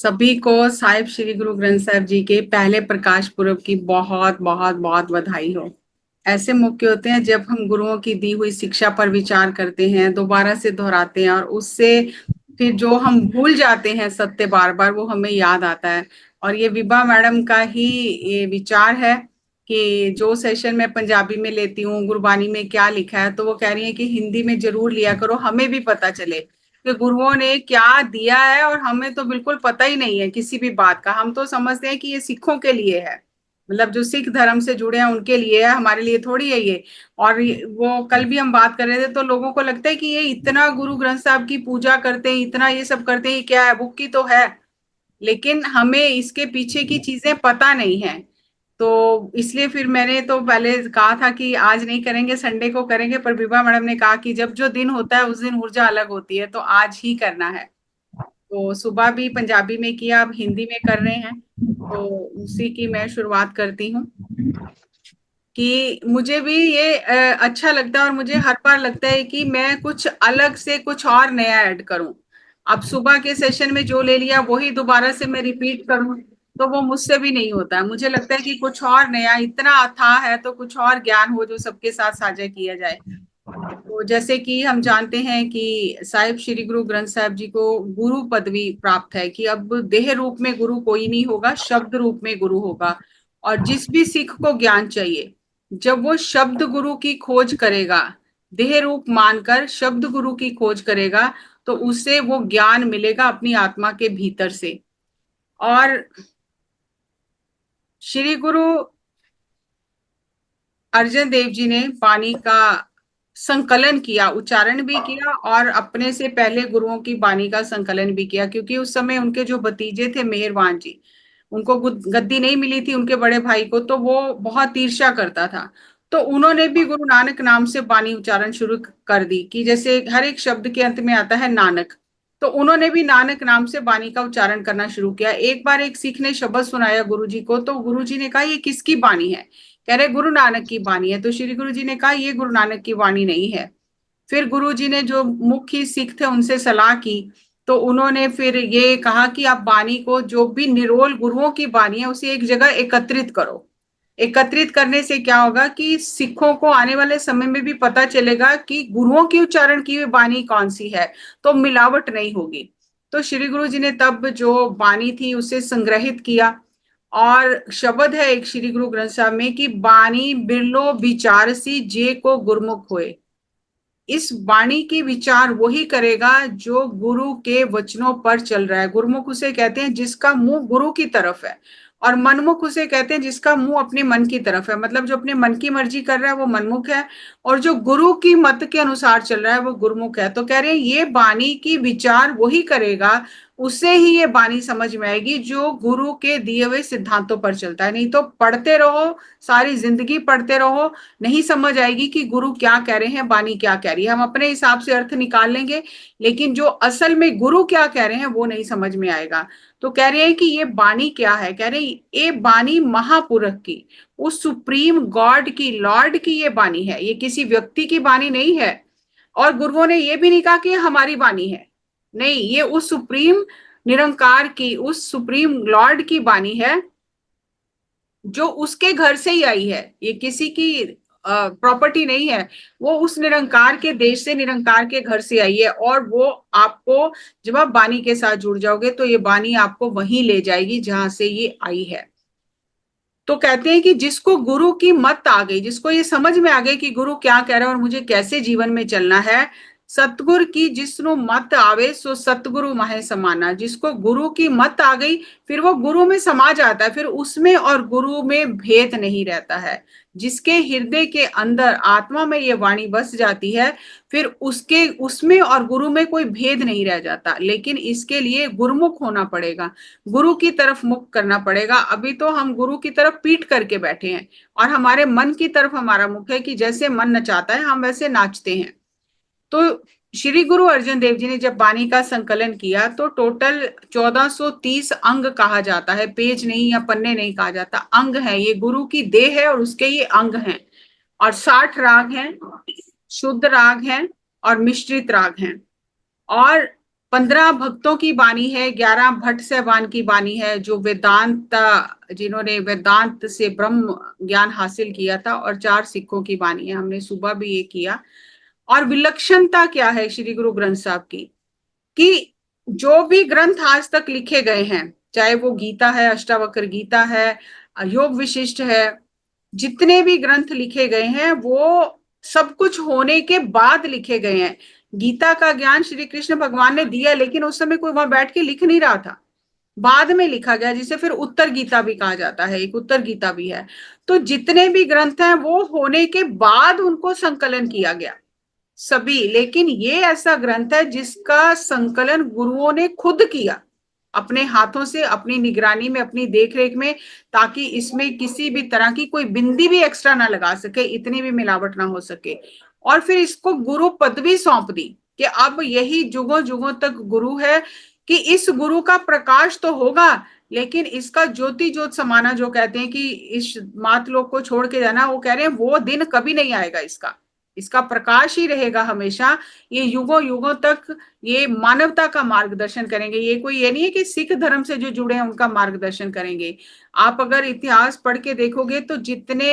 सभी को साहिब श्री गुरु ग्रंथ साहिब जी के पहले प्रकाश पुरब की बहुत बहुत बहुत बधाई हो। ऐसे मौके होते हैं जब हम गुरुओं की दी हुई शिक्षा पर विचार करते हैं, दोबारा से दोहराते हैं और उससे फिर जो हम भूल जाते हैं सत्य बार बार वो हमें याद आता है। और ये विभा मैडम का ही ये विचार है कि जो सेशन मैं पंजाबी में लेती हूँ, गुरबानी में क्या लिखा है, तो वो कह रही है कि हिंदी में जरूर लिया करो, हमें भी पता चले कि गुरुओं ने क्या दिया है। और हमें तो बिल्कुल पता ही नहीं है किसी भी बात का। हम तो समझते हैं कि ये सिखों के लिए है, मतलब जो सिख धर्म से जुड़े हैं उनके लिए है, हमारे लिए थोड़ी है ये। और वो कल भी हम बात कर रहे थे, तो लोगों को लगता है कि ये इतना गुरु ग्रंथ साहब की पूजा करते हैं, इतना ये सब करते हैं, ये क्या है, बुक की तो है, लेकिन हमें इसके पीछे की चीजें पता नहीं है। तो इसलिए फिर मैंने तो पहले कहा था कि आज नहीं करेंगे, संडे को करेंगे, पर विभा मैडम ने कहा कि जब जो दिन होता है उस दिन ऊर्जा अलग होती है, तो आज ही करना है। तो सुबह भी पंजाबी में किया, अब हिंदी में कर रहे हैं, तो उसी की मैं शुरुआत करती हूँ कि मुझे भी ये अच्छा लगता है और मुझे हर बार लगता है कि मैं कुछ अलग से कुछ और नया ऐड करूं। अब सुबह के सेशन में जो ले लिया वही दोबारा से मैं रिपीट करूं, तो वो मुझसे भी नहीं होता है। मुझे लगता है कि कुछ और नया, इतना अथाह है तो कुछ और ज्ञान हो जो सबके साथ साझा किया जाए। तो जैसे कि हम जानते हैं कि साहिब श्री गुरु ग्रंथ साहिब जी को गुरु पदवी प्राप्त है, कि अब देह रूप में गुरु कोई नहीं होगा, शब्द रूप में गुरु होगा। और जिस भी सिख को ज्ञान चाहिए, जब वो शब्द गुरु की खोज करेगा, देह रूप मानकर शब्द गुरु की खोज करेगा, तो उसे वो ज्ञान मिलेगा अपनी आत्मा के भीतर से। और श्री गुरु अर्जन देव जी ने वाणी का संकलन किया, उच्चारण भी किया और अपने से पहले गुरुओं की वाणी का संकलन भी किया, क्योंकि उस समय उनके जो भतीजे थे मेहरवान जी, उनको गद्दी नहीं मिली थी उनके बड़े भाई को, तो वो बहुत ईर्ष्या करता था। तो उन्होंने भी गुरु नानक नाम से वाणी उच्चारण शुरू कर दी, कि जैसे हर एक शब्द के अंत में आता है नानक, तो उन्होंने भी नानक नाम से वाणी का उच्चारण करना शुरू किया। एक बार एक सिख ने शब्द सुनाया गुरु जी को, तो गुरु जी ने कहा ये किसकी वाणी है? कह रहे गुरु नानक की वाणी है। तो श्री गुरु जी ने कहा ये गुरु नानक की वाणी नहीं है। फिर गुरु जी ने जो मुख्य सिख थे उनसे सलाह की, तो उन्होंने फिर ये कहा कि आप वाणी को, जो भी निरोल गुरुओं की वाणी है, उसे एक जगह एकत्रित करो। एकत्रित करने से क्या होगा कि सिखों को आने वाले समय में भी पता चलेगा कि गुरुओं की उच्चारण की हुई वाणी कौन सी है, तो मिलावट नहीं होगी। तो श्री गुरु जी ने तब जो वाणी थी उसे संग्रहित किया। और शब्द है एक श्री गुरु ग्रंथ साहब में कि बानी बिरलो विचारसी जे को गुरमुख होए। इस वाणी की विचार वही करेगा जो गुरु के वचनों पर चल रहा है। गुरुमुख उसे कहते हैं जिसका मुंह गुरु की तरफ है, और मनमुख उसे कहते हैं जिसका मुंह अपने मन की तरफ है। मतलब जो अपने मन की मर्जी कर रहा है वो मनमुख है, और जो गुरु की मत के अनुसार चल रहा है वो गुरुमुख है। तो कह रहे हैं ये वाणी की विचार वही करेगा, उससे ही ये वाणी समझ में आएगी जो गुरु के दिए हुए सिद्धांतों पर चलता है। नहीं तो पढ़ते रहो, सारी जिंदगी पढ़ते रहो, नहीं समझ आएगी कि गुरु क्या कह रहे हैं, वाणी क्या कह रही है। हम अपने हिसाब से अर्थ निकाल लेंगे, लेकिन जो असल में गुरु क्या कह रहे हैं वो नहीं समझ में आएगा। तो कह रहे हैं कि ये वाणी क्या है? कह रहे हैं ये वाणी महापुरुष की, उस सुप्रीम गॉड की, लॉर्ड की ये वाणी है, ये किसी व्यक्ति की वाणी नहीं है। और गुरुओं ने ये भी नहीं कहा कि ये हमारी वाणी है, नहीं, ये उस सुप्रीम निरंकार की, उस सुप्रीम लॉर्ड की वाणी है, जो उसके घर से ही आई है। ये किसी की प्रॉपर्टी नहीं है, वो उस निरंकार के देश से, निरंकार के घर से आई है। और वो आपको, जब आप वाणी के साथ जुड़ जाओगे तो ये वाणी आपको वहीं ले जाएगी जहां से ये आई है। तो कहते हैं कि जिसको गुरु की मत आ गई, जिसको ये समझ में आ गई कि गुरु क्या कह रहा है और मुझे कैसे जीवन में चलना है, सतगुरु की जिसनु मत आवे सो सतगुरु माहे समाना। जिसको गुरु की मत आ गई, फिर वो गुरु में समा जाता है, फिर उसमें और गुरु में भेद नहीं रहता है। जिसके हृदय के अंदर आत्मा में ये वाणी बस जाती है, फिर उसके, उसमें और गुरु में कोई भेद नहीं रह जाता। लेकिन इसके लिए गुरुमुख होना पड़ेगा, गुरु की तरफ मुख करना पड़ेगा। अभी तो हम गुरु की तरफ पीठ करके बैठे हैं, और हमारे मन की तरफ हमारा मुख है कि जैसे मन नचाता है हम वैसे नाचते हैं। तो श्री गुरु अर्जन देव जी ने जब वाणी का संकलन किया, तो टोटल 1430 अंग कहा जाता है, पेज नहीं या पन्ने नहीं कहा जाता, अंग है। ये गुरु की देह है और उसके ये अंग हैं। और 60 राग हैं, शुद्ध राग हैं और मिश्रित राग हैं। और 15 भक्तों की बानी है, 11 भट्ट साहबान की बानी है, जो वेदांत, जिन्होंने वेदांत से ब्रह्म ज्ञान हासिल किया था, और 4 सिखों की बानी है। हमने सुबह भी ये किया। और विलक्षणता क्या है श्री गुरु ग्रंथ साहब की, कि जो भी ग्रंथ आज तक लिखे गए हैं, चाहे वो गीता है, अष्टावक्र गीता है, योग विशिष्ट है, जितने भी ग्रंथ लिखे गए हैं वो सब कुछ होने के बाद लिखे गए हैं। गीता का ज्ञान श्री कृष्ण भगवान ने दिया, लेकिन उस समय कोई वहां बैठ के लिख नहीं रहा था, बाद में लिखा गया, जिसे फिर उत्तर गीता भी कहा जाता है, एक उत्तर गीता भी है। तो जितने भी ग्रंथ हैं वो होने के बाद उनको संकलन किया गया सभी, लेकिन ये ऐसा ग्रंथ है जिसका संकलन गुरुओं ने खुद किया, अपने हाथों से, अपनी निगरानी में, अपनी देखरेख में, ताकि इसमें किसी भी तरह की कोई बिंदी भी एक्स्ट्रा ना लगा सके, इतनी भी मिलावट ना हो सके। और फिर इसको गुरु पदवी सौंप दी कि अब यही जुगों जुगों तक गुरु है, कि इस गुरु का प्रकाश तो होगा, लेकिन इसका ज्योति ज्योत समाना, जो कहते हैं कि इस मातलोक को छोड़ के जाना, वो कह रहे हैं वो दिन कभी नहीं आएगा। इसका इसका प्रकाश ही रहेगा हमेशा, ये युगों युगों तक ये मानवता का मार्गदर्शन करेंगे। ये कोई ये नहीं है कि सिख धर्म से जो जुड़े हैं उनका मार्गदर्शन करेंगे। आप अगर इतिहास पढ़ के देखोगे तो जितने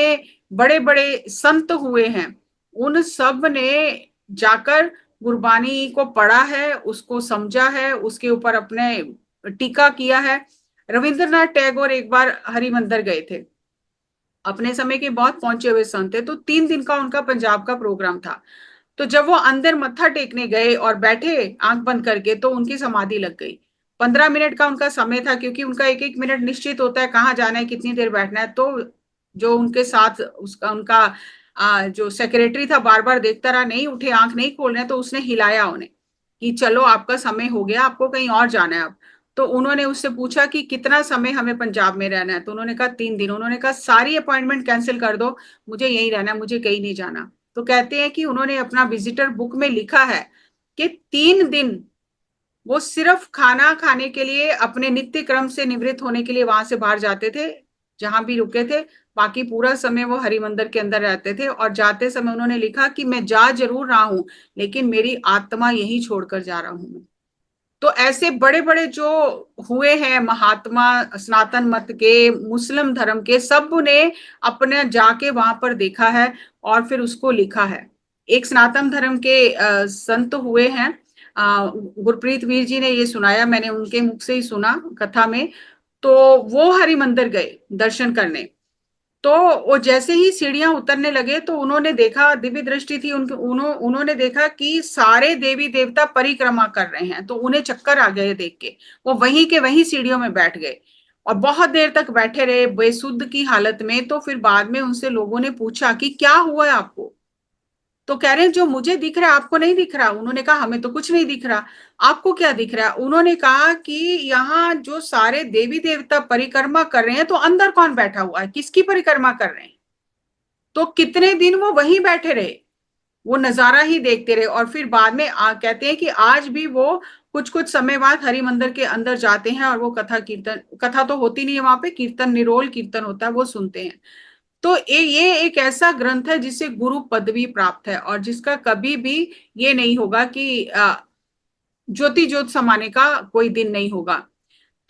बड़े बड़े संत हुए हैं, उन सब ने जाकर गुरबानी को पढ़ा है, उसको समझा है, उसके ऊपर अपने टीका किया है। रविंद्रनाथ टैगोर एक बार हरिमंदिर गए थे, अपने समय के बहुत पहुंचे हुए संत थे, तो 3 दिन का उनका पंजाब का प्रोग्राम था। तो जब वो अंदर मत्था टेकने गए और बैठे आंख बंद करके, तो उनकी समाधि लग गई। 15 मिनट का उनका समय था, क्योंकि उनका एक एक मिनट निश्चित होता है, कहाँ जाना है, कितनी देर बैठना है। तो जो उनके साथ उसका उनका जो सेक्रेटरी था, बार बार देखता रहा, नहीं उठे, आंख नहीं खोल रहे, तो उसने हिलाया उन्हें कि चलो आपका समय हो गया, आपको कहीं और जाना है अब। तो उन्होंने उससे पूछा कि कितना समय हमें पंजाब में रहना है, तो उन्होंने कहा 3 दिन। उन्होंने कहा सारी अपॉइंटमेंट कैंसिल कर दो, मुझे यहीं रहना है, मुझे कहीं नहीं जाना। तो कहते हैं कि उन्होंने अपना विजिटर बुक में लिखा है कि 3 दिन वो सिर्फ खाना खाने के लिए, अपने नित्य क्रम से निवृत्त होने के लिए वहां से बाहर जाते थे, जहां भी रुके थे। बाकी पूरा समय वो हरिमंदिर के अंदर रहते थे। और जाते समय उन्होंने लिखा कि मैं जा जरूर रहा हूं, लेकिन मेरी आत्मा यही छोड़कर जा रहा हूं। तो ऐसे बड़े बड़े जो हुए हैं महात्मा, सनातन मत के, मुस्लिम धर्म के, सब ने अपने जाके वहां पर देखा है और फिर उसको लिखा है। एक सनातन धर्म के संत हुए हैं, गुरप्रीत वीर जी ने ये सुनाया, मैंने उनके मुख से ही सुना कथा में। तो वो हरिमंदिर गए दर्शन करने, तो वो जैसे ही सीढ़ियां उतरने लगे, तो उन्होंने देखा, दिव्य दृष्टि थी उनकी, उन्होंने देखा कि सारे देवी देवता परिक्रमा कर रहे हैं। तो उन्हें चक्कर आ गए देख के, वो वहीं के वहीं सीढ़ियों में बैठ गए और बहुत देर तक बैठे रहे बेसुध की हालत में। तो फिर बाद में उनसे लोगों ने पूछा कि क्या हुआ है आपको। तो कह रहे हैं जो मुझे दिख रहा है आपको नहीं दिख रहा। उन्होंने कहा हमें तो कुछ नहीं दिख रहा, आपको क्या दिख रहा है। उन्होंने कहा कि यहाँ जो सारे देवी देवता परिक्रमा कर रहे हैं, तो अंदर कौन बैठा हुआ है, किसकी परिक्रमा कर रहे हैं। तो कितने दिन वो वहीं बैठे रहे, वो नजारा ही देखते रहे। और फिर बाद में कहते हैं कि आज भी वो कुछ कुछ समय बाद हरि मंदिर के अंदर जाते हैं और वो कथा कीर्तन, कथा तो होती नहीं है वहां पे, कीर्तन, निरोल कीर्तन होता है, वो सुनते हैं। तो ये एक ऐसा ग्रंथ है जिसे गुरु पदवी प्राप्त है, और जिसका कभी भी ये नहीं होगा कि ज्योति ज्योत समाने का कोई दिन नहीं होगा।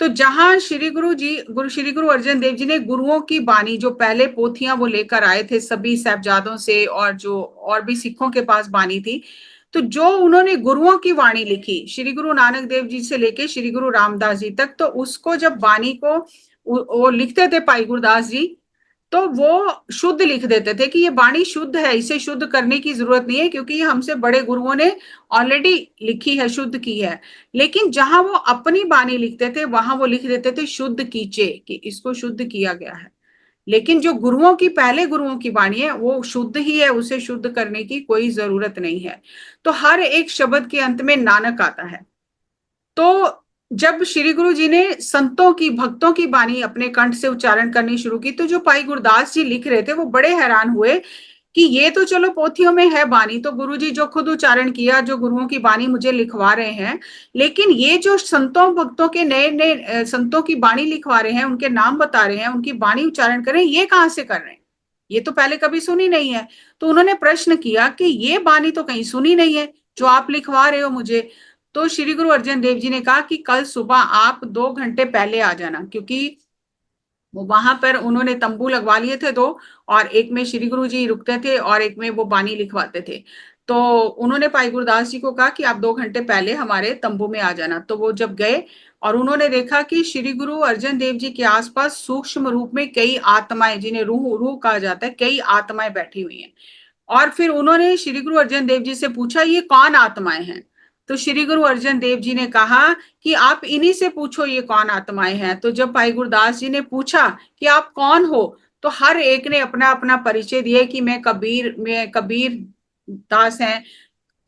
तो जहां श्री गुरु अर्जन देव जी ने गुरुओं की बानी, जो पहले पोथियां वो लेकर आए थे सभी साहबजादों से, और जो और भी सिखों के पास बानी थी, तो जो उन्होंने गुरुओं की वाणी लिखी, श्री गुरु नानक देव जी से लेके श्री गुरु रामदास जी तक, तो उसको जब बानी को वो लिखते थे भाई गुरदास जी, तो वो शुद्ध लिख देते थे कि ये वाणी शुद्ध है, इसे शुद्ध करने की जरूरत नहीं है, क्योंकि ये हमसे बड़े गुरुओं ने ऑलरेडी लिखी है, शुद्ध की है। लेकिन जहां वो अपनी वाणी लिखते थे, वहां वो लिख देते थे शुद्ध कीचे, कि इसको शुद्ध किया गया है। लेकिन जो गुरुओं की, पहले गुरुओं की वाणी है, वो शुद्ध ही है, उसे शुद्ध करने की कोई जरूरत नहीं है। तो हर एक शब्द के अंत में नानक आता है। तो जब श्री गुरु जी ने संतों की, भक्तों की बानी अपने कंठ से उच्चारण करनी शुरू की, तो जो भाई गुरदास जी लिख रहे थे वो बड़े हैरान हुए कि ये तो चलो पोथियों में है बानी, तो गुरु जी जो खुद उच्चारण किया, जो गुरुओं की बानी मुझे लिखवा रहे हैं, लेकिन ये जो संतों भक्तों के नए नए संतों की बानी लिखवा रहे हैं, उनके नाम बता रहे हैं, उनकी बानी उच्चारण कर रहे हैं, ये कहाँ से कर रहे हैं, ये तो पहले कभी सुनी नहीं है। तो उन्होंने प्रश्न किया कि ये बानी तो कहीं सुनी नहीं है जो आप लिखवा रहे हो मुझे। तो श्री गुरु अर्जन देव जी ने कहा कि कल सुबह आप 2 घंटे पहले आ जाना, क्योंकि वो वहां पर उन्होंने तंबू लगवा लिए थे दो, और एक में श्री गुरु जी रुकते थे और एक में वो बानी लिखवाते थे। तो उन्होंने भाई गुरदास जी को कहा कि आप 2 घंटे पहले हमारे तंबू में आ जाना। तो वो जब गए और उन्होंने देखा कि श्री गुरु अर्जन देव जी के आसपास सूक्ष्म रूप में कई आत्माएं, जिन्हें रूह रूह कहा जाता है, कई आत्माएं बैठी हुई हैं। और फिर उन्होंने श्री गुरु अर्जन देव जी से पूछा, ये कौन आत्माएं हैं? तो श्री गुरु अर्जन देव जी ने कहा कि आप इन्हीं से पूछो ये कौन आत्माएं हैं। तो जब भाई गुरदास जी ने पूछा कि आप कौन हो, तो हर एक ने अपना अपना परिचय दिया कि मैं कबीर दास हैं,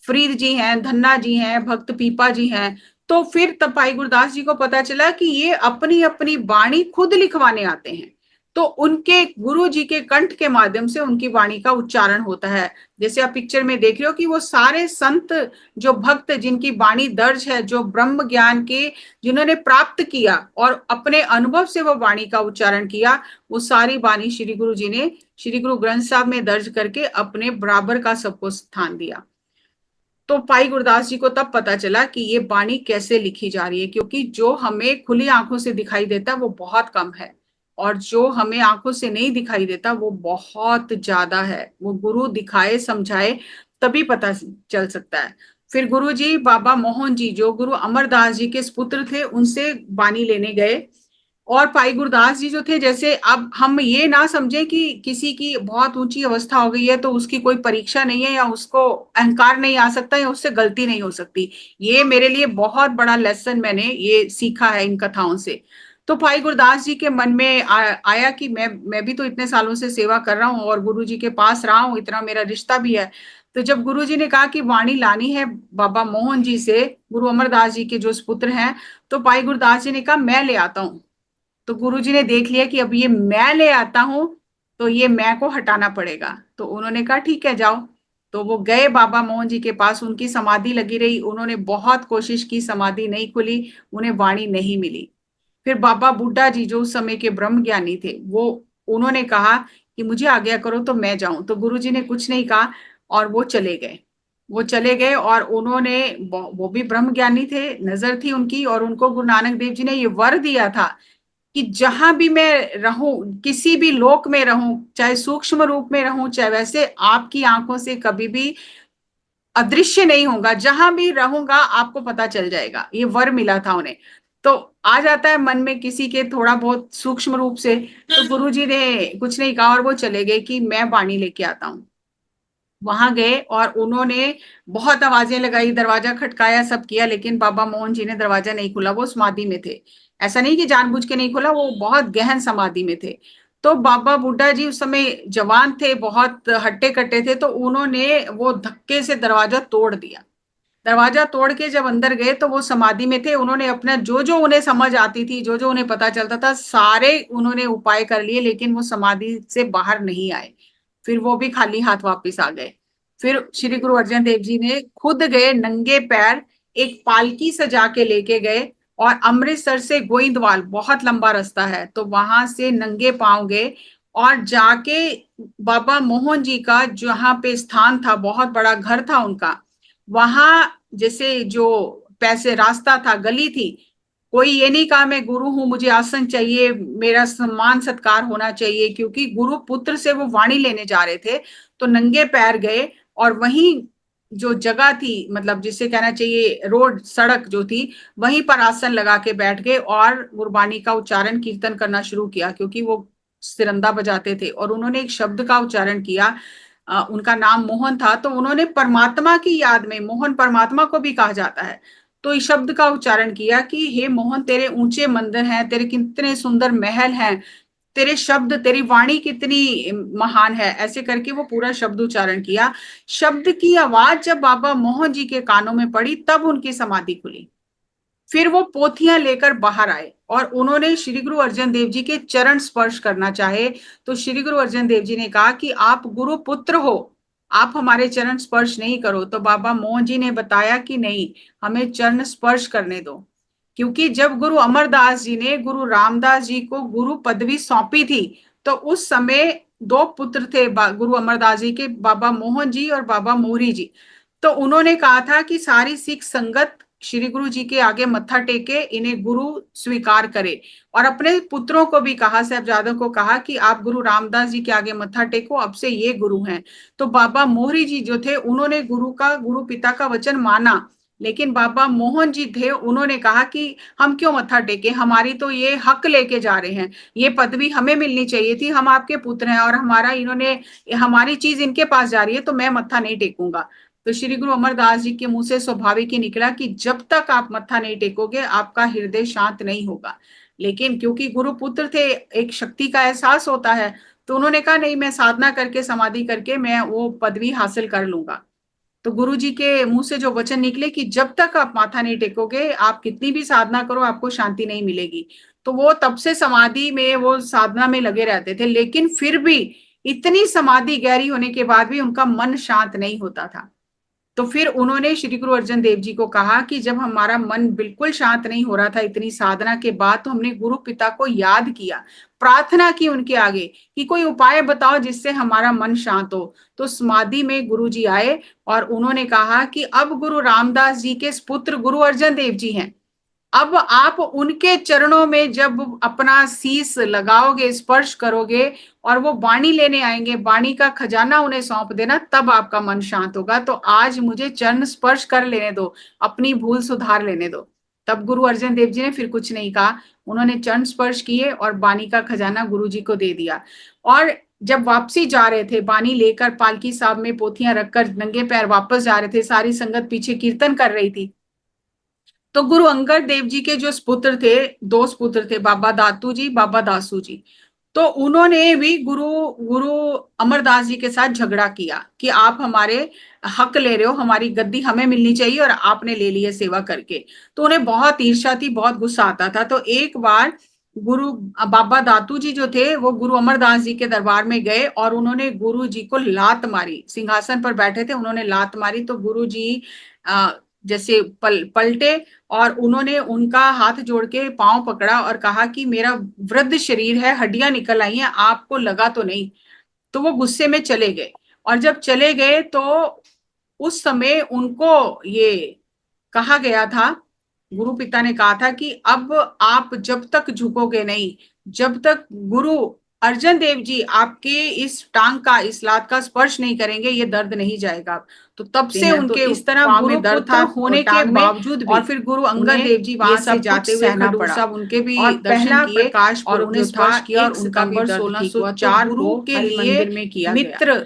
फरीद जी हैं, धन्ना जी हैं, भक्त पीपा जी हैं। तो फिर तब भाई गुरदास जी को पता चला कि ये अपनी अपनी वाणी खुद लिखवाने आते हैं। तो उनके गुरु जी के कंठ के माध्यम से उनकी वाणी का उच्चारण होता है। जैसे आप पिक्चर में देख रहे हो कि वो सारे संत, जो भक्त जिनकी वाणी दर्ज है, जो ब्रह्म ज्ञान के जिन्होंने प्राप्त किया और अपने अनुभव से वो वाणी का उच्चारण किया, वो सारी वाणी श्री गुरु जी ने श्री गुरु ग्रंथ साहब में दर्ज करके अपने बराबर का सबको स्थान दिया। तो भाई गुरदास जी को तब पता चला कि ये वाणी कैसे लिखी जा रही है, क्योंकि जो हमें खुली आंखों से दिखाई देता है वो बहुत कम है, और जो हमें आंखों से नहीं दिखाई देता वो बहुत ज्यादा है। वो गुरु दिखाए समझाए तभी पता चल सकता है। फिर गुरु जी बाबा मोहन जी, जो गुरु अमरदास जी के सुपुत्र थे, उनसे वाणी लेने गए। और भाई गुरदास जी जो थे, जैसे अब हम ये ना समझे कि किसी की बहुत ऊंची अवस्था हो गई है तो उसकी कोई परीक्षा नहीं है, या उसको अहंकार नहीं आ सकता, या उससे गलती नहीं हो सकती। ये मेरे लिए बहुत बड़ा लेसन मैंने ये सीखा है इन कथाओं से। तो भाई गुरदास जी के मन में आया कि मैं भी तो इतने सालों से सेवा कर रहा हूँ और गुरु जी के पास रहा हूँ, इतना मेरा रिश्ता भी है। तो जब गुरु जी ने कहा कि वाणी लानी है बाबा मोहन जी से, गुरु अमरदास जी के जो सुपुत्र हैं, तो भाई गुरदास जी ने कहा मैं ले आता हूँ। तो गुरुजी ने देख लिया कि अब ये मैं ले आता हूं, तो ये मैं को हटाना पड़ेगा। तो उन्होंने कहा ठीक है जाओ। तो वो गए बाबा मोहन जी के पास, उनकी समाधि लगी रही, उन्होंने बहुत कोशिश की, समाधि नहीं खुली, उन्हें वाणी नहीं मिली। फिर बाबा बुड्ढा जी, जो उस समय के ब्रह्म ज्ञानी थे, वो उन्होंने कहा कि मुझे आज्ञा करो तो मैं जाऊं। तो गुरुजी ने कुछ नहीं कहा और वो चले गए। वो चले गए और उन्होंने, वो भी ब्रह्म ज्ञानी थे, नजर थी उनकी, और उनको गुरु नानक देव जी ने ये वर दिया था कि जहां भी मैं रहूं, किसी भी लोक में रहूं, चाहे सूक्ष्म रूप में रहूं, चाहे वैसे, आपकी आंखों से कभी भी अदृश्य नहीं होगा, जहां भी रहूंगा आपको पता चल जाएगा। ये वर मिला था उन्हें। तो आ जाता है मन में किसी के थोड़ा बहुत सूक्ष्म रूप से। तो गुरुजी ने कुछ नहीं कहा और वो चले गए कि मैं वाणी लेके आता हूँ। वहां गए और उन्होंने बहुत आवाजें लगाई, दरवाजा खटकाया, सब किया, लेकिन बाबा मोहन जी ने दरवाजा नहीं खोला, वो समाधि में थे। ऐसा नहीं कि जानबूझ के नहीं खोला, वो बहुत गहन समाधि में थे। तो बाबा बुड्ढा जी उस समय जवान थे, बहुत हट्टे कट्टे थे, तो उन्होंने वो धक्के से दरवाजा तोड़ दिया। दरवाजा तोड़ के जब अंदर गए तो वो समाधि में थे। उन्होंने अपना जो जो उन्हें समझ आती थी, जो जो उन्हें पता चलता था, सारे उन्होंने उपाय कर लिए, लेकिन वो समाधि से बाहर नहीं आए। फिर वो भी खाली हाथ वापस आ गए। फिर श्री गुरु अर्जन देव जी ने खुद गए नंगे पैर, एक पालकी सजा के लेके गए, और अमृतसर से गोइंदवाल बहुत लंबा रास्ता है, तो वहां से नंगे पांव गए और जाके बाबा मोहन जी का जहाँ पे स्थान था, बहुत बड़ा घर था उनका, वहां जैसे जो पैसे रास्ता था, गली थी, कोई ये नहीं कहा मैं गुरु हूं मुझे आसन चाहिए, मेरा सम्मान सत्कार होना चाहिए, क्योंकि गुरु पुत्र से वो वाणी लेने जा रहे थे। तो नंगे पैर गए और वहीं जो जगह थी, मतलब जिसे कहना चाहिए रोड, सड़क जो थी, वहीं पर आसन लगा के बैठ गए और गुरबानी का उच्चारण कीर्तन करना शुरू किया, क्योंकि वो सिरंदा बजाते थे। और उन्होंने एक शब्द का उच्चारण किया, उनका नाम मोहन था, तो उन्होंने परमात्मा की याद में, मोहन परमात्मा को भी कहा जाता है, तो इस शब्द का उच्चारण किया कि हे मोहन, तेरे ऊंचे मंदिर हैं, तेरे कितने सुंदर महल हैं, तेरे शब्द, तेरी वाणी कितनी महान है, ऐसे करके वो पूरा शब्द उच्चारण किया। शब्द की आवाज जब बाबा मोहन जी के कानों में पड़ी, तब उनकी समाधि खुली। फिर वो पोथियां लेकर बाहर आए और उन्होंने श्री गुरु अर्जन देव जी के चरण स्पर्श करना चाहे, तो श्री गुरु अर्जन देव जी ने कहा कि आप गुरु पुत्र हो, आप हमारे चरण स्पर्श नहीं करो। तो बाबा मोहन जी ने बताया कि नहीं, हमें चरण स्पर्श करने दो, क्योंकि जब गुरु अमरदास जी ने गुरु रामदास जी को गुरु पदवी सौंपी थी, तो उस समय दो पुत्र थे गुरु अमरदास जी के, बाबा मोहन जी और बाबा मोहरी जी। तो उन्होंने कहा था कि सारी सिख संगत श्री गुरु जी के आगे मत्था टेके, इन्हें गुरु स्वीकार करे। और अपने पुत्रों को भी कहा, साहबजादों को कहा कि आप गुरु रामदास जी के आगे मत्था टेको, अब से ये गुरु हैं। तो बाबा मोहरी जी जो थे, उन्होंने गुरु पिता का वचन माना। लेकिन बाबा मोहन जी थे, उन्होंने कहा कि हम क्यों मत्था टेके, हमारी तो ये हक लेके जा रहे हैं, ये पदवी हमें मिलनी चाहिए थी, हम आपके पुत्र हैं और हमारी चीज इनके पास जा रही है, तो मैं मत्था नहीं टेकूंगा। तो श्री गुरु अमरदास जी के मुंह से स्वाभाविक ही निकला कि जब तक आप मत्था नहीं टेकोगे आपका हृदय शांत नहीं होगा। लेकिन क्योंकि गुरु पुत्र थे, एक शक्ति का एहसास होता है, तो उन्होंने कहा नहीं, मैं साधना करके समाधि करके मैं वो पदवी हासिल कर लूंगा। तो गुरु जी के मुंह से जो वचन निकले कि जब तक आप माथा नहीं टेकोगे, आप कितनी भी साधना करो, आपको शांति नहीं मिलेगी। तो वो तब से समाधि में, वो साधना में लगे रहते थे। लेकिन फिर भी इतनी समाधि गहरी होने के बाद भी उनका मन शांत नहीं होता था। तो फिर उन्होंने श्री गुरु अर्जन देव जी को कहा कि जब हमारा मन बिल्कुल शांत नहीं हो रहा था इतनी साधना के बाद, तो हमने गुरु पिता को याद किया, प्रार्थना की उनके आगे कि कोई उपाय बताओ जिससे हमारा मन शांत हो। तो समाधि में गुरु जी आए और उन्होंने कहा कि अब गुरु रामदास जी के पुत्र गुरु अर्जन देव जी हैं, अब आप उनके चरणों में जब अपना शीस लगाओगे, स्पर्श करोगे और वो वाणी लेने आएंगे, वाणी का खजाना उन्हें सौंप देना, तब आपका मन शांत होगा। तो आज मुझे चरण स्पर्श कर लेने दो, अपनी भूल सुधार लेने दो। तब गुरु अर्जन देव जी ने फिर कुछ नहीं कहा, उन्होंने चरण स्पर्श किए और वाणी का खजाना गुरु जी को दे दिया। और जब वापसी जा रहे थे, वाणी लेकर पालकी साहब में पोथियां रखकर नंगे पैर वापस जा रहे थे, सारी संगत पीछे कीर्तन कर रही थी। तो गुरु अंगद देव जी के जो सुपुत्र थे, दो सुपुत्र थे, बाबा दातू जी, बाबा दासू जी, तो उन्होंने भी गुरु गुरु अमरदास जी के साथ झगड़ा किया कि आप हमारे हक ले रहे हो, हमारी गद्दी हमें मिलनी चाहिए और आपने ले ली है सेवा करके। तो उन्हें बहुत ईर्ष्या थी, बहुत गुस्सा आता था। तो एक बार गुरु बाबा दातू जी जो थे, वो गुरु अमरदास जी के दरबार में गए और उन्होंने गुरु जी को लात मारी। सिंहासन पर बैठे थे, उन्होंने लात मारी। तो गुरु जी जैसे पलटे और उन्होंने उनका हाथ जोड़ के पांव पकड़ा और कहा कि मेरा वृद्ध शरीर है, हड्डियां निकल आई हैं, आपको लगा तो नहीं। तो वो गुस्से में चले गए। और जब चले गए तो उस समय उनको ये कहा गया था, गुरु पिता ने कहा था कि अब आप जब तक झुकोगे नहीं, जब तक गुरु अर्जन देव जी आपके इस टांग का, इस लात का स्पर्श नहीं करेंगे, ये दर्द नहीं जाएगा। तो तब से उनके इस तरह गुरु दर्द था होने के बावजूद भी, और फिर गुरु अंगद देव जी वहां से जाते हुए खडूर साहब उनके भी दर्शन किए प्रकाश और उन्हें स्पर्श किया और उनका भी 1604 गुरु के लिए में किया मित्र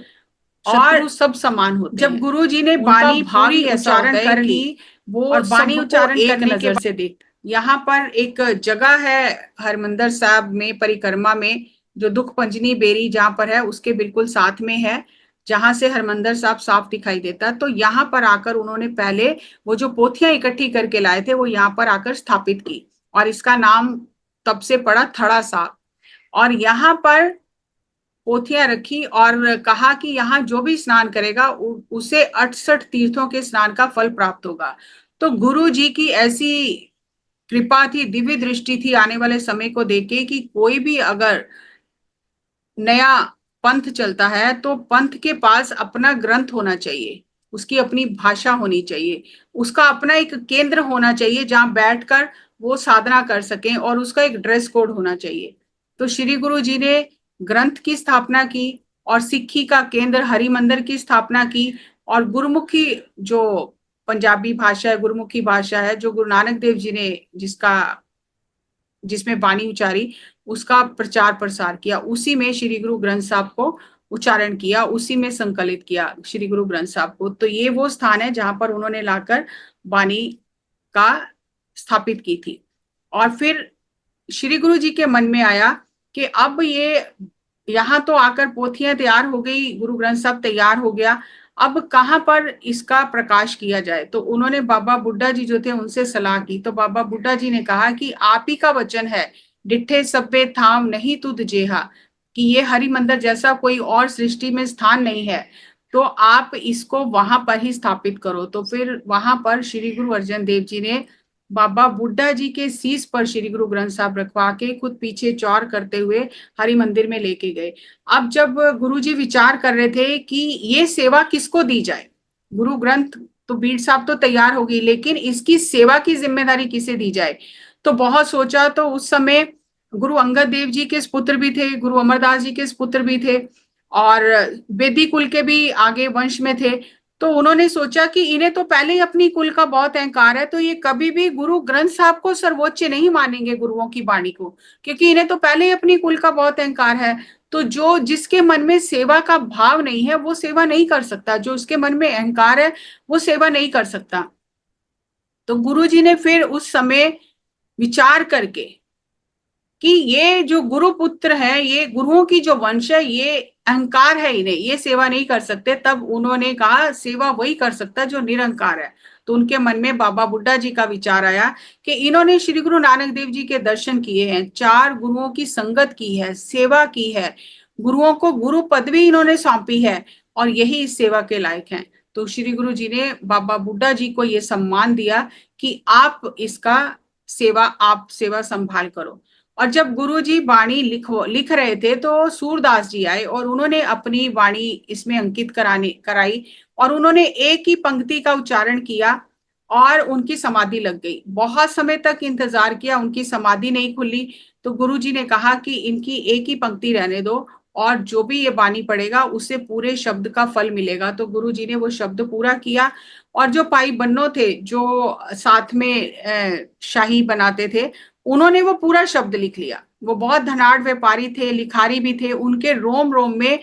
और सब समान होते जब गुरु जी ने बानी पूरी उच्चारण कर ली, वो और बानी उच्चारण करने नजर से देख। यहाँ पर एक जगह है हरमंदर साहब में परिक्रमा में, जो दुख पंजनी बेरी जहां पर है, उसके बिल्कुल साथ में है, जहां से हरमंदर साहब साफ दिखाई देता। तो यहाँ पर आकर उन्होंने पहले वो जो पोथियां इकट्ठी करके लाए थे, वो यहाँ पर आकर स्थापित की और इसका नाम तब से पड़ा थड़ा साहब। और यहाँ पर पोथियां रखी और कहा कि यहाँ जो भी स्नान करेगा उसे 68 तीर्थों के स्नान का फल प्राप्त होगा। तो गुरु जी की ऐसी कृपा थी, दिव्य दृष्टि थी आने वाले समय को देखे कि कोई भी अगर नया पंथ चलता है तो पंथ के पास अपना ग्रंथ होना चाहिए, उसकी अपनी भाषा होनी चाहिए, उसका अपना एक केंद्र होना चाहिए जहां बैठकर वो साधना कर सकें, और उसका एक ड्रेस कोड होना चाहिए। तो श्री गुरु जी ने ग्रंथ की स्थापना की और सिक्खी का केंद्र हरिमंदिर की स्थापना की, और गुरुमुखी जो पंजाबी भाषा है, गुरुमुखी भाषा है, जो गुरु नानक देव जी ने जिसमें बानी उचारी, उसका प्रचार प्रसार किया, उसी में श्री गुरु ग्रंथ साहब को उच्चारण किया, उसी में संकलित किया श्री गुरु ग्रंथ साहब को। तो ये वो स्थान है जहां पर उन्होंने लाकर बानी का स्थापित की थी। और फिर श्री गुरु जी के मन में आया कि अब ये यहाँ तो आकर पोथियां तैयार हो गई, गुरु ग्रंथ साहब तैयार हो गया, अब कहाँ पर इसका प्रकाश किया जाए। तो उन्होंने बाबा बुड्ढा जी जो थे उनसे सलाह की। तो बाबा बुड्ढा जी ने कहा कि आप ही का वचन है, डिठे सब्बे थाम नहीं तुद जेहा, कि ये हरि मंदिर जैसा कोई और सृष्टि में स्थान नहीं है, तो आप इसको वहां पर ही स्थापित करो। तो फिर वहां पर श्री गुरु अर्जन देव जी ने बाबा बुड्ढा जी के शीश पर श्री गुरु ग्रंथ साहब रखवा के खुद पीछे चौर करते हुए हरि मंदिर में लेके गए। अब जब गुरु जी विचार कर रहे थे कि ये सेवा किसको दी जाए, गुरु ग्रंथ तो बीड़ साहब तो तैयार हो गई, लेकिन इसकी सेवा की जिम्मेदारी किसे दी जाए। तो बहुत सोचा, तो उस समय गुरु अंगद देव जी के पुत्र भी थे, गुरु अमरदास जी के पुत्र भी थे, और बेदी कुल के भी आगे वंश में थे। तो उन्होंने सोचा कि इन्हें तो पहले ही अपनी कुल का बहुत अहंकार है, तो ये कभी भी गुरु ग्रंथ साहब को सर्वोच्च नहीं मानेंगे गुरुओं की वाणी को, क्योंकि इन्हें तो पहले ही अपनी कुल का बहुत अहंकार है। तो जो जिसके मन में सेवा का भाव नहीं है वो सेवा नहीं कर सकता, जो उसके मन में अहंकार है वो सेवा नहीं कर सकता। तो गुरु जी ने फिर उस समय विचार करके कि ये जो गुरु पुत्र है, ये गुरुओं की जो वंश है, ये अहंकार है, इन्हें ये सेवा नहीं कर सकते। तब उन्होंने कहा सेवा वही कर सकता है जो निरंकार है। तो उनके मन में बाबा बुड्ढा जी का विचार आया कि इन्होंने श्री गुरु नानक देव जी के दर्शन किए हैं, चार गुरुओं की संगत की है, सेवा की है, गुरुओं को गुरु पदवी इन्होंने सौंपी है, और यही इस सेवा के लायक हैं। तो श्री गुरु जी ने बाबा बुड्ढा जी को ये सम्मान दिया कि आप इसका आप सेवा संभाल करो। और जब गुरु जी वाणी लिख रहे थे, तो सूरदास जी आए और उन्होंने अपनी वाणी इसमें अंकित कराई, और उन्होंने एक ही पंक्ति का उच्चारण किया और उनकी समाधि लग गई। बहुत समय तक इंतजार किया, उनकी समाधि नहीं खुली। तो गुरु जी ने कहा कि इनकी एक ही पंक्ति रहने दो, और जो भी ये वाणी पढ़ेगा उसे पूरे शब्द का फल मिलेगा। तो गुरु जी ने वो शब्द पूरा किया। और जो पाई बन्नो थे, जो साथ में शाही बनाते थे, उन्होंने वो पूरा शब्द लिख लिया। वो बहुत धनाढ़ व्यापारी थे, लिखारी भी थे, उनके रोम रोम में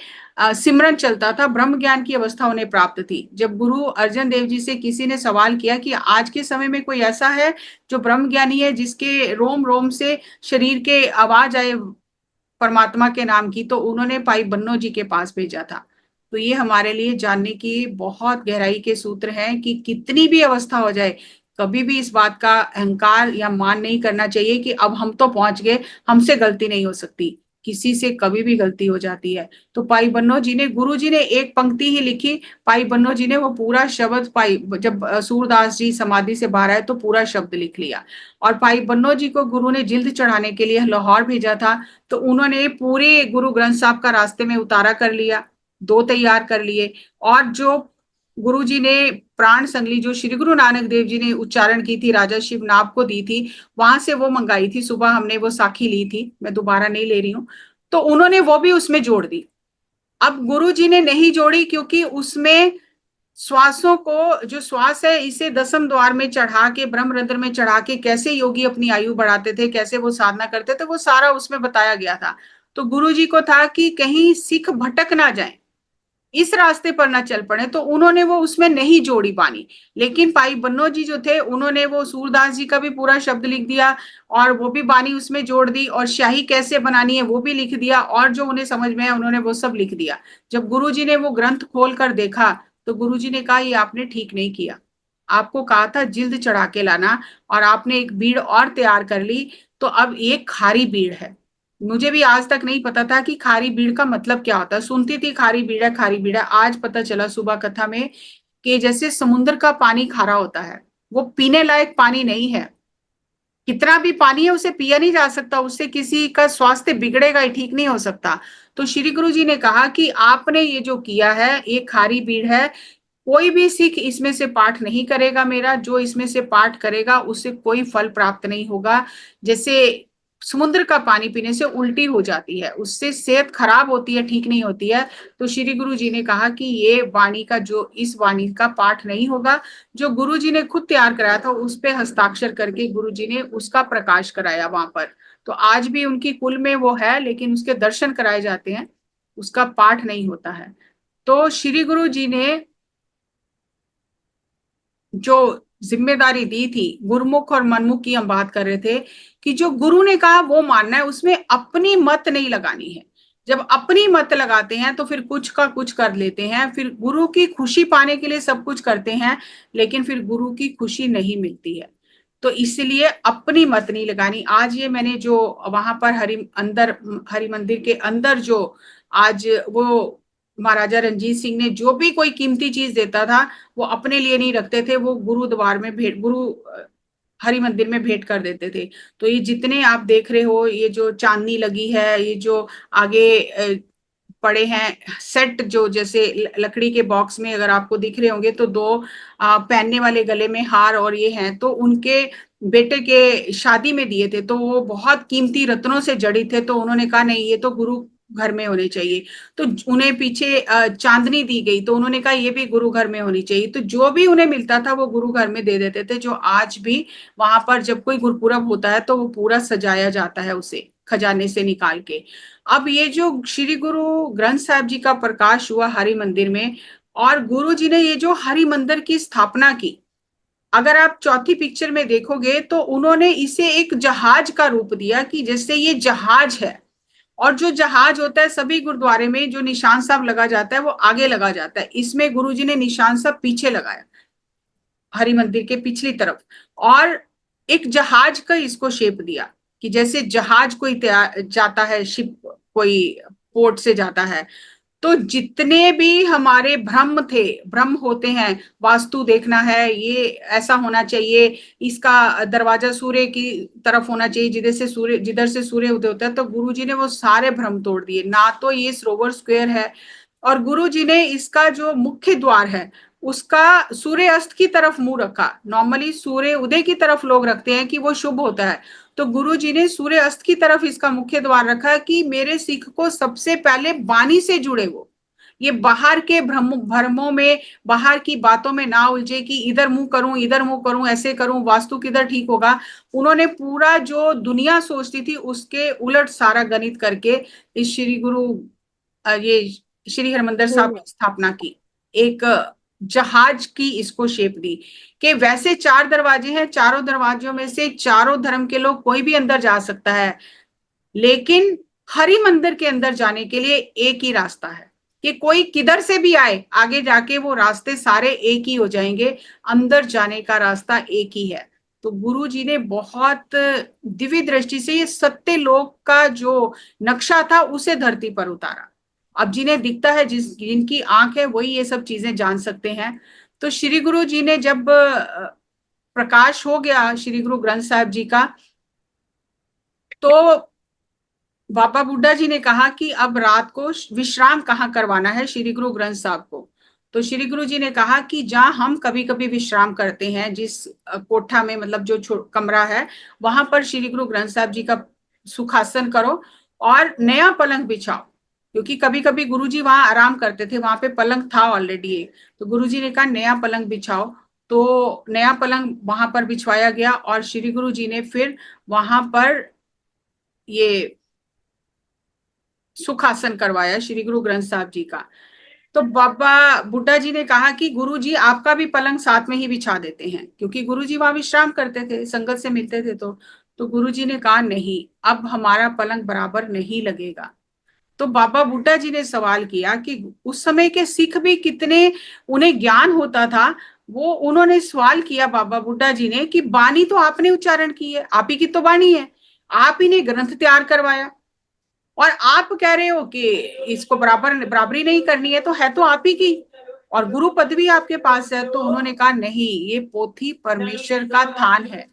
सिमरन चलता था, ब्रह्म ज्ञान की अवस्था उन्हें प्राप्त थी। जब गुरु अर्जन देव जी से किसी ने सवाल किया कि आज के समय में कोई ऐसा है जो ब्रह्म ज्ञानी है, जिसके रोम रोम से शरीर के आवाज आए परमात्मा के नाम की, तो उन्होंने पाई बन्नो जी के पास भेजा था। तो ये हमारे लिए जानने की बहुत गहराई के सूत्र हैं कि कितनी भी अवस्था हो जाए, कभी भी इस बात का अहंकार या मान नहीं करना चाहिए कि अब हम तो पहुंच गए, हमसे गलती नहीं हो सकती। किसी से कभी भी गलती हो जाती है। तो पाई बन्नो जी ने, गुरु जी ने एक पंक्ति ही लिखी, पाई बन्नो जी ने वो पूरा शब्द, पाई जब सूरदास जी समाधि से बाहर आए तो पूरा शब्द लिख लिया। और पाई बन्नो जी को गुरु ने जिल्द चढ़ाने के लिए लाहौर भेजा था। तो उन्होंने पूरे गुरु ग्रंथ साहब का रास्ते में उतारा कर लिया, दो तैयार कर लिए। और जो गुरु जी ने प्राण संगली, जो श्री गुरु नानक देव जी ने उच्चारण की थी, राजा शिवनाभ को दी थी, वहां से वो मंगाई थी। सुबह हमने वो साखी ली थी, मैं दोबारा नहीं ले रही हूँ। तो उन्होंने वो भी उसमें जोड़ दी। अब गुरु जी ने नहीं जोड़ी, क्योंकि उसमें श्वासों को, जो श्वास है, इसे दसम द्वार में चढ़ा के, ब्रह्मरंध्र में चढ़ा के कैसे योगी अपनी आयु बढ़ाते थे, कैसे वो साधना करते थे, वो सारा उसमें बताया गया था। तो गुरु जी को था कि कहीं सिख भटक ना जाए, इस रास्ते पर ना चल पड़े, तो उन्होंने वो उसमें नहीं जोड़ी पानी। लेकिन पाई बन्नो जी जो थे, उन्होंने वो सूरदास जी का भी पूरा शब्द लिख दिया, और वो भी बानी उसमें जोड़ दी, और शाही कैसे बनानी है वो भी लिख दिया, और जो उन्हें समझ में है उन्होंने वो सब लिख दिया। जब गुरु जी ने वो ग्रंथ खोल कर देखा, तो गुरु जी ने कहा ये आपने ठीक नहीं किया, आपको कहा था जिल्द चढ़ा के लाना, और आपने एक बीड़ और तैयार कर ली। तो अब एक खारी बीड़ है। मुझे भी आज तक नहीं पता था कि खारी बीड़ का मतलब क्या होता है, सुनती थी खारी बीड़ है, खारी बीड़ है। आज पता चला सुबह कथा में कि जैसे समुद्र का पानी खारा होता है, वो पीने लायक पानी नहीं है। कितना भी पानी है उसे पिया नहीं जा सकता, उससे किसी का स्वास्थ्य बिगड़ेगा ही, ठीक नहीं हो सकता। तो श्री गुरु जी ने कहा कि आपने ये जो किया है, ये खारी बीड़ है, कोई भी सिख इसमें से पाठ नहीं करेगा मेरा, जो इसमें से पाठ करेगा उसे कोई फल प्राप्त नहीं होगा। जैसे समुद्र का पानी पीने से उल्टी हो जाती है, उससे सेहत खराब होती है, ठीक नहीं होती है। तो श्री गुरु जी ने कहा कि ये वाणी का, जो इस वाणी का पाठ नहीं होगा। जो गुरु जी ने खुद तैयार कराया था, उस पे हस्ताक्षर करके गुरु जी ने उसका प्रकाश कराया वहां पर। तो आज भी उनकी कुल में वो है, लेकिन उसके दर्शन कराए जाते हैं, उसका पाठ नहीं होता है। तो श्री गुरु जी ने जो जिम्मेदारी दी थी, गुरुमुख और मनमुख की हम बात कर रहे थे, कि जो गुरु ने कहा वो मानना है, उसमें अपनी मत नहीं लगानी है। जब अपनी मत लगाते हैं तो फिर कुछ का कुछ कर लेते हैं, फिर गुरु की खुशी पाने के लिए सब कुछ करते हैं, लेकिन फिर गुरु की खुशी नहीं मिलती है। तो इसलिए अपनी मत नहीं लगानी। आज ये मैंने जो वहां पर हरि मंदिर के अंदर जो आज वो महाराजा रंजीत सिंह ने जो भी कोई कीमती चीज देता था, वो अपने लिए नहीं रखते थे, वो गुरुद्वार में भेंट, हरि मंदिर में भेंट कर देते थे। तो ये जितने आप देख रहे हो, ये जो चांदनी लगी है, ये जो आगे पड़े हैं सेट, जो जैसे लकड़ी के बॉक्स में अगर आपको दिख रहे होंगे तो दो पहनने वाले गले में हार और ये हैं, तो उनके बेटे के शादी में दिए थे, तो वो बहुत कीमती रत्नों से जड़ी थे, तो उन्होंने कहा नहीं ये तो गुरु घर में होने चाहिए। तो उन्हें पीछे चांदनी दी गई, तो उन्होंने कहा ये भी गुरु घर में होनी चाहिए। तो जो भी उन्हें मिलता था वो गुरु घर में दे देते थे, जो आज भी वहां पर जब कोई गुरपुरब होता है तो वो पूरा सजाया जाता है उसे खजाने से निकाल के। अब ये जो श्री गुरु ग्रंथ साहिब जी का प्रकाश हुआ हरि मंदिर में, और गुरु जी ने ये जो हरि मंदिर की स्थापना की, अगर आप चौथी पिक्चर में देखोगे तो उन्होंने इसे एक जहाज का रूप दिया कि जैसे ये जहाज है। और जो जहाज होता है सभी गुरुद्वारे में जो निशान साहब लगा जाता है वो आगे लगा जाता है, इसमें गुरुजी ने निशान साहब पीछे लगाया, हरि मंदिर के पिछली तरफ। और एक जहाज का इसको शेप दिया कि जैसे जहाज कोई जाता है, शिप कोई पोर्ट से जाता है। तो जितने भी हमारे भ्रम थे, भ्रम होते हैं, वास्तु देखना है, ये ऐसा होना चाहिए, इसका दरवाजा सूर्य की तरफ होना चाहिए, जिधर से सूर्य उदय होता है, तो गुरुजी ने वो सारे भ्रम तोड़ दिए। ना तो ये सरोवर स्क्वायर है, और गुरु जी ने इसका जो मुख्य द्वार है उसका सूर्य अस्त की तरफ मुंह रखा। नॉर्मली सूर्य उदय की तरफ लोग रखते हैं कि वो शुभ होता है, तो गुरु जी ने सूर्य अस्त की तरफ इसका मुख्य द्वार रखा कि मेरे सिख को सबसे पहले वाणी से जुड़े, वो ये बाहर के भ्रमों में, बाहर की बातों में ना उलझे कि इधर मुंह करूं, इधर मुंह करूं, ऐसे करूं, वास्तु किधर ठीक होगा। उन्होंने पूरा जो दुनिया सोचती थी उसके उलट सारा गणित करके इस श्री गुरु ये श्री हरमंदिर साहब की स्थापना की। एक जहाज की इसको शेप दी कि वैसे चार दरवाजे हैं, चारों दरवाजों में से चारों धर्म के लोग कोई भी अंदर जा सकता है, लेकिन हरि मंदिर के अंदर जाने के लिए एक ही रास्ता है कि कोई किधर से भी आए, आगे जाके वो रास्ते सारे एक ही हो जाएंगे, अंदर जाने का रास्ता एक ही है। तो गुरु जी ने बहुत दिव्य दृष्टि से ये सत्य लोक का जो नक्शा था उसे धरती पर उतारा। अब जिन्हें दिखता है, जिनकी आंख है, वही ये सब चीजें जान सकते हैं। तो श्री गुरु जी ने जब प्रकाश हो गया श्री गुरु ग्रंथ साहिब जी का, तो बाबा बुड्ढा जी ने कहा कि अब रात को विश्राम कहाँ करवाना है श्री गुरु ग्रंथ साहब को। तो श्री गुरु जी ने कहा कि जहाँ हम कभी कभी विश्राम करते हैं, जिस कोठा में, मतलब जो कमरा है, वहां पर श्री गुरु ग्रंथ साहब जी का सुखासन करो और नया पलंग बिछाओ, क्योंकि कभी कभी गुरु जी वहां आराम करते थे, वहां पे पलंग था ऑलरेडी एक। तो गुरु जी ने कहा नया पलंग बिछाओ, तो नया पलंग वहां पर बिछवाया गया, और श्री गुरु जी ने फिर वहां पर ये सुखासन करवाया श्री गुरु ग्रंथ साहब जी का। तो बाबा बुड्ढा जी ने कहा कि गुरु जी आपका भी पलंग साथ में ही बिछा देते हैं, क्योंकि गुरु जी वहां विश्राम करते थे, संगत से मिलते थे। तो गुरु जी ने कहा नहीं, अब हमारा पलंग बराबर नहीं लगेगा। तो बाबा बुड्ढा जी ने सवाल किया कि उस समय के सिख भी कितने उन्हें ज्ञान होता था। वो उन्होंने सवाल किया बाबा बुड्ढा जी ने कि बानी तो आपने उच्चारण की है, आप ही की तो बानी है, आप ही ने ग्रंथ तैयार करवाया, और आप कह रहे हो कि इसको बराबरी नहीं करनी है, तो आप ही की, और गुरु पदवी आपके पास है। तो उन्होंने कहा नहीं, ये पोथी परमेश्वर का स्थान है,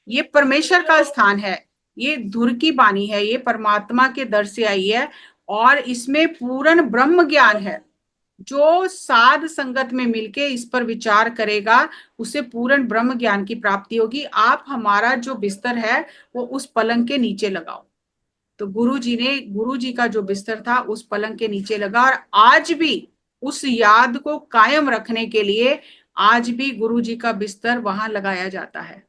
ये परमेश्वर का स्थान है, ये धुर की बानी है, ये परमात्मा के दर से आई है, और इसमें पूर्ण ब्रह्म ज्ञान है। जो साध संगत में मिलके इस पर विचार करेगा उसे पूर्ण ब्रह्म ज्ञान की प्राप्ति होगी। आप हमारा जो बिस्तर है वो उस पलंग के नीचे लगाओ। तो गुरु जी का जो बिस्तर था उस पलंग के नीचे लगा, और आज भी उस याद को कायम रखने के लिए आज भी गुरु जी का बिस्तर वहां लगाया जाता है,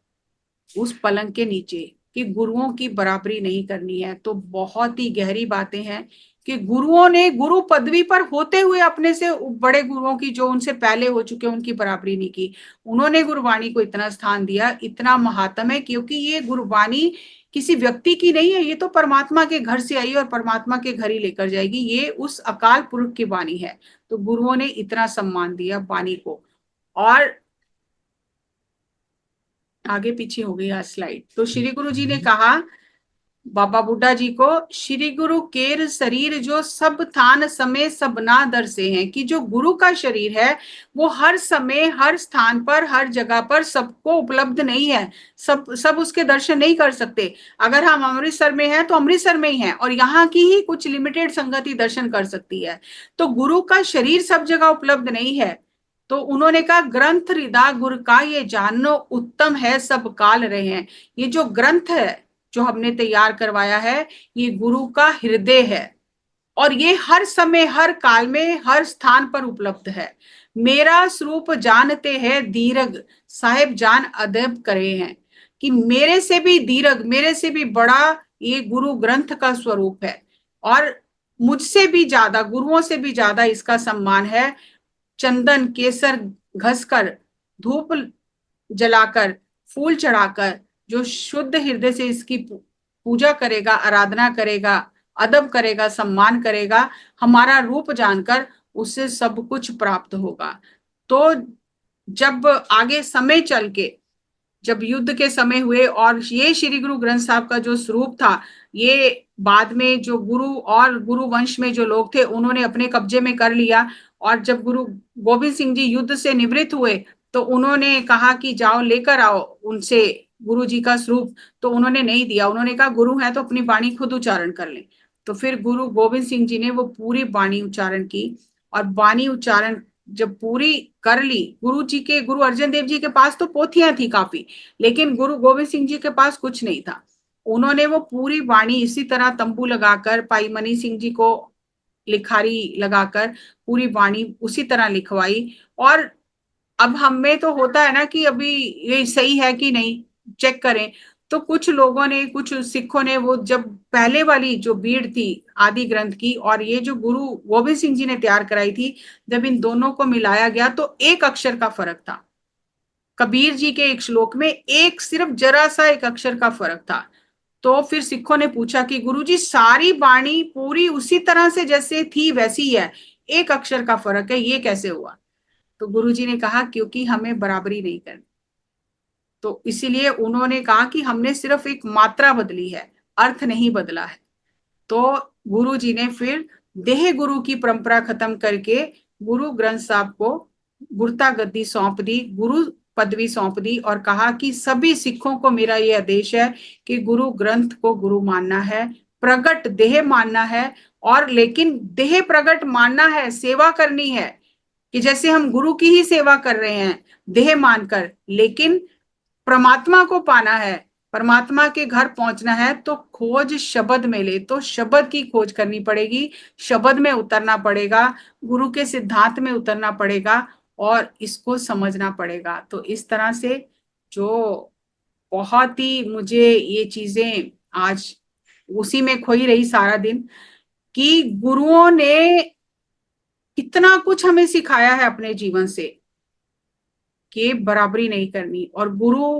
उस पलंग के नीचे, कि गुरुओं की बराबरी नहीं करनी है। तो बहुत ही गहरी बातें हैं कि गुरुओं ने गुरु पदवी पर होते हुए अपने से बड़े गुरुओं की, जो उनसे पहले हो चुके, उनकी बराबरी नहीं की। उन्होंने गुरुवाणी को इतना स्थान दिया, इतना महात्म है, क्योंकि ये गुरुवाणी किसी व्यक्ति की नहीं है, ये तो परमात्मा के घर से आई और परमात्मा के घर ही लेकर जाएगी, ये उस अकाल पुरुष की वाणी है। तो गुरुओं ने इतना सम्मान दिया वाणी को। और आगे पीछे हो गई आज स्लाइड। तो श्री गुरु जी ने कहा बाबा बुड्ढा जी को, श्री गुरु केर शरीर जो सब थान समय सबना दरसे हैं, कि जो गुरु का शरीर है वो हर समय हर स्थान पर हर जगह पर सबको उपलब्ध नहीं है। सब सब उसके दर्शन नहीं कर सकते। अगर हम अमृतसर में हैं तो अमृतसर में ही हैं, और यहाँ की ही कुछ लिमिटेड संगति दर्शन कर सकती है। तो गुरु का शरीर सब जगह उपलब्ध नहीं है। तो उन्होंने कहा, ग्रंथ हृदय गुरु का ये जानना उत्तम है, सब काल रहे हैं। ये जो ग्रंथ है जो हमने तैयार करवाया है, ये गुरु का हृदय है, और ये हर समय हर काल में हर स्थान पर उपलब्ध है। मेरा स्वरूप जानते हैं दीर्घ, साहेब जान अदब करे हैं, कि मेरे से भी दीर्घ, मेरे से भी बड़ा ये गुरु ग्रंथ का स्वरूप है, और मुझसे भी ज्यादा, गुरुओं से भी ज्यादा इसका सम्मान है। चंदन केसर घसकर, धूप जलाकर, फूल चढ़ाकर, जो शुद्ध हृदय से इसकी पूजा करेगा, आराधना करेगा, अदब करेगा, सम्मान करेगा, हमारा रूप जानकर उससे सब कुछ प्राप्त होगा। तो जब आगे समय चल के, जब युद्ध के समय हुए, और ये श्री गुरु ग्रंथ साहब का जो स्वरूप था, ये बाद में जो गुरु और गुरु वंश में जो लोग थे उन्होंने अपने कब्जे में कर लिया। और जब गुरु गोविंद सिंह जी युद्ध से निवृत्त हुए तो उन्होंने कहा कि जाओ लेकर आओ उनसे गुरु जी का स्वरूप। तो उन्होंने नहीं दिया, उन्होंने कहा गुरु है तो अपनी वाणी खुद उच्चारण कर ले। तो फिर गुरु गोविंद सिंह जी ने वो पूरी वाणी उच्चारण की, और वाणी उच्चारण जब पूरी कर ली, गुरु जी के, गुरु अर्जन देव जी के पास तो पोथियां थी काफी, लेकिन गुरु गोविंद सिंह जी के पास कुछ नहीं था। उन्होंने वो पूरी वाणी इसी तरह तंबू लगाकर, पाई मनी सिंह जी को लिखारी लगाकर पूरी वाणी उसी तरह लिखवाई। और अब हमें तो होता है ना कि अभी ये सही है कि नहीं, चेक करें। तो कुछ लोगों ने, कुछ सिखों ने, वो जब पहले वाली जो बीड़ थी आदि ग्रंथ की, और ये जो गुरु गोविंद सिंह जी ने तैयार कराई थी, जब इन दोनों को मिलाया गया तो एक अक्षर का फर्क था। कबीर जी के एक श्लोक में एक, सिर्फ जरा सा एक अक्षर का फर्क था। तो फिर सिखों ने पूछा कि गुरुजी सारी वाणी पूरी उसी तरह से जैसे थी वैसी ही है, एक अक्षर का फर्क है, ये कैसे हुआ? तो गुरुजी ने कहा क्योंकि हमें बराबरी नहीं करनी। तो इसीलिए उन्होंने कहा कि हमने सिर्फ एक मात्रा बदली है, अर्थ नहीं बदला है। तो गुरु जी ने फिर देह गुरु की परंपरा खत्म करके गुरु ग्रंथ साहब को गुरता गद्दी सौंप दी, गुरु पदवी सौंप दी, और कहा कि सभी सिखों को मेरा ये आदेश है कि गुरु ग्रंथ को गुरु मानना है, प्रगट देह मानना है। और लेकिन देह प्रगट मानना है, सेवा करनी है, कि जैसे हम गुरु की ही सेवा कर रहे हैं देह मानकर, लेकिन परमात्मा को पाना है, परमात्मा के घर पहुंचना है, तो खोज शब्द में ले, तो शब्द की खोज करनी पड़ेगी, शब्द में उतरना पड़ेगा, गुरु के सिद्धांत में उतरना पड़ेगा, और इसको समझना पड़ेगा। तो इस तरह से जो बहुत ही मुझे ये चीजें आज उसी में खोई रही सारा दिन, कि गुरुओं ने कितना कुछ हमें सिखाया है अपने जीवन से, कि बराबरी नहीं करनी, और गुरु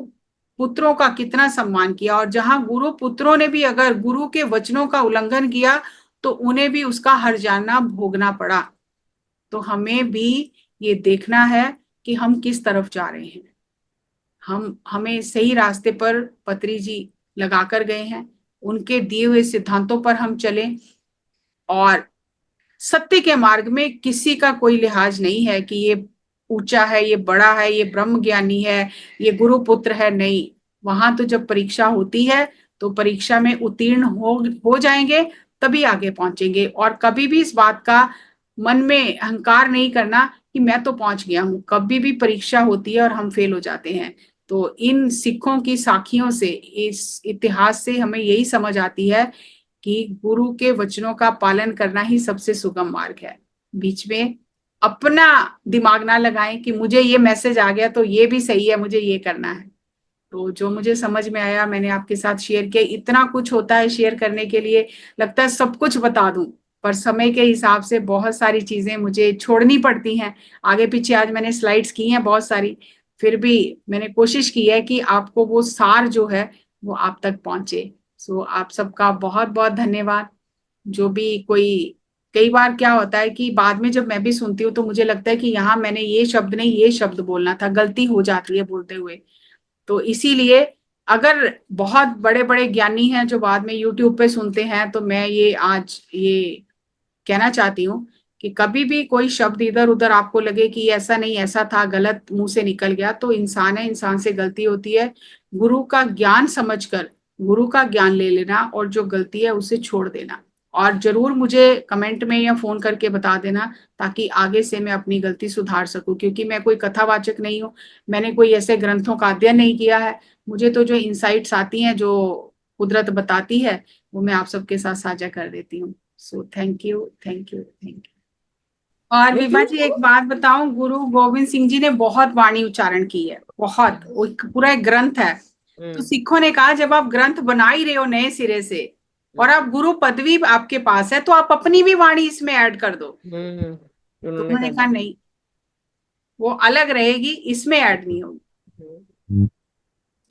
पुत्रों का कितना सम्मान किया, और जहां गुरु पुत्रों ने भी अगर गुरु के वचनों का उल्लंघन किया तो उन्हें भी उसका हर्जाना भोगना पड़ा। तो हमें भी ये देखना है कि हम किस तरफ जा रहे हैं। हमें सही रास्ते पर पत्री जी लगाकर गए हैं, उनके दिए हुए सिद्धांतों पर हम चलें, और सत्य के मार्ग में किसी का कोई लिहाज नहीं है कि ये ऊंचा है, ये बड़ा है, ये ब्रह्म ज्ञानी है, ये गुरु पुत्र है, नहीं। वहां तो जब परीक्षा होती है तो परीक्षा में उत्तीर्ण हो जाएंगे तभी आगे पहुंचेंगे। और कभी भी इस बात का मन में अहंकार नहीं करना कि मैं तो पहुंच गया हूं। कभी भी परीक्षा होती है और हम फेल हो जाते हैं। तो इन सिखों की साखियों से, इस इतिहास से हमें यही समझ आती है कि गुरु के वचनों का पालन करना ही सबसे सुगम मार्ग है। बीच में अपना दिमाग ना लगाएं कि मुझे ये मैसेज आ गया तो ये भी सही है, मुझे ये करना है। तो जो मुझे समझ में आया मैंने आपके साथ शेयर किया। इतना कुछ होता है शेयर करने के लिए, लगता है सब कुछ बता दूं, पर समय के हिसाब से बहुत सारी चीजें मुझे छोड़नी पड़ती हैं। आगे पीछे आज मैंने स्लाइड्स की हैं बहुत सारी, फिर भी मैंने कोशिश की है कि आपको वो सार जो है वो आप तक पहुंचे। सो आप सबका बहुत बहुत धन्यवाद। जो भी कोई, कई बार क्या होता है कि बाद में जब मैं भी सुनती हूँ तो मुझे लगता है कि यहाँ मैंने ये शब्द नहीं ये शब्द बोलना था, गलती हो जाती है बोलते हुए। तो इसीलिए अगर बहुत बड़े बड़े ज्ञानी हैं जो बाद में यूट्यूब पे सुनते हैं, तो मैं ये आज ये कहना चाहती हूँ कि कभी भी कोई शब्द इधर उधर आपको लगे कि ऐसा नहीं ऐसा था, गलत मुंह से निकल गया, तो इंसान है, इंसान से गलती होती है। गुरु का ज्ञान समझकर गुरु का ज्ञान ले लेना और जो गलती है उसे छोड़ देना। और जरूर मुझे कमेंट में या फोन करके बता देना, ताकि आगे से मैं अपनी गलती सुधार सकूं, क्योंकि मैं कोई कथावाचक नहीं हूँ। मैंने कोई ऐसे ग्रंथों का अध्ययन नहीं किया है। मुझे तो जो इंसाइट्स आती हैं, जो कुदरत बताती है, वो मैं आप सबके साथ साझा कर देती हूँ। So thank you, thank you, thank you. और विभा लेकिन जी, एक बात बताऊं, गुरु गोविंद सिंह जी ने बहुत वाणी उच्चारण की है, बहुत, वो पूरा एक ग्रंथ है। तो हम्म सिखों ने कहा, जब आप ग्रंथ बना ही रहे हो नए सिरे से, और आप गुरु पदवी आपके पास है, तो आप अपनी भी वाणी इसमें ऐड कर दो। तो उन्होंने उन्होंने कहा कहा नहीं। नहीं, वो अलग रहेगी, इसमें ऐड नहीं होगी। हम्म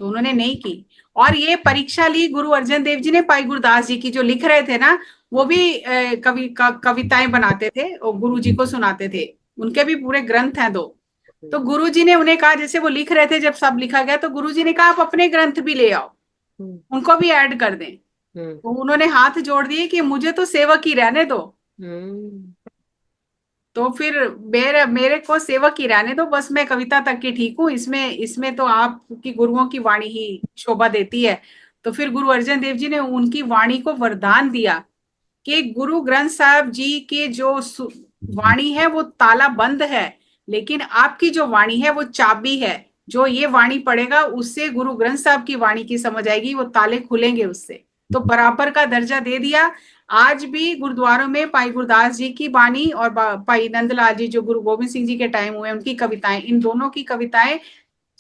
तो उन्होंने नहीं की। और ये परीक्षा ली गुरु अर्जन देव जी ने भाई गुरदास जी की, जो लिख रहे थे ना, वो भी कविताएं बनाते थे और गुरु जी को सुनाते थे। उनके भी पूरे ग्रंथ हैं दो। तो गुरु जी ने उन्हें कहा, जैसे वो लिख रहे थे, जब सब लिखा गया, तो गुरु जी ने कहा आप अपने ग्रंथ भी ले आओ, हम्म उनको भी ऐड कर दें। हम्म तो उन्होंने हाथ जोड़ दिए कि मुझे तो सेवक ही रहने दो। हम्म तो फिर मेरे मेरे को सेवक ही रहने दो, बस मैं कविता तक की ठीक हूँ, इसमें इसमें तो आपकी गुरुओं की वाणी ही शोभा देती है। तो फिर गुरु अर्जन देव जी ने उनकी वाणी को वरदान दिया कि गुरु ग्रंथ साहब जी की जो वाणी है वो ताला बंद है, लेकिन आपकी जो वाणी है वो चाबी है। जो ये वाणी पढ़ेगा, उससे गुरु ग्रंथ साहब की वाणी की समझ आएगी, वो ताले खुलेंगे उससे। तो बराबर का दर्जा दे दिया। आज भी गुरुद्वारों में भाई गुरदास जी की वाणी और भाई नंदलाल जी, जो गुरु गोविंद सिंह जी के टाइम हुए, उनकी कविताएं, इन दोनों की कविताएं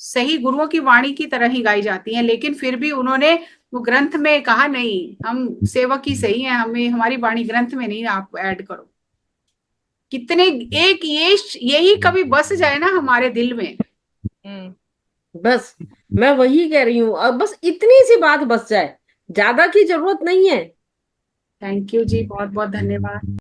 सही गुरुओं की वाणी की तरह ही गाई जाती हैं। लेकिन फिर भी उन्होंने वो ग्रंथ में कहा नहीं, हम सेवक ही सही हैं, हमें हमारी वाणी ग्रंथ में नहीं, आप ऐड करो। कितने, एक ये यही कभी बस जाए ना हमारे दिल में। बस मैं वही कह रही हूँ, अब बस इतनी सी बात बस जाए, ज्यादा की जरूरत नहीं है। थैंक यू जी, बहुत बहुत धन्यवाद।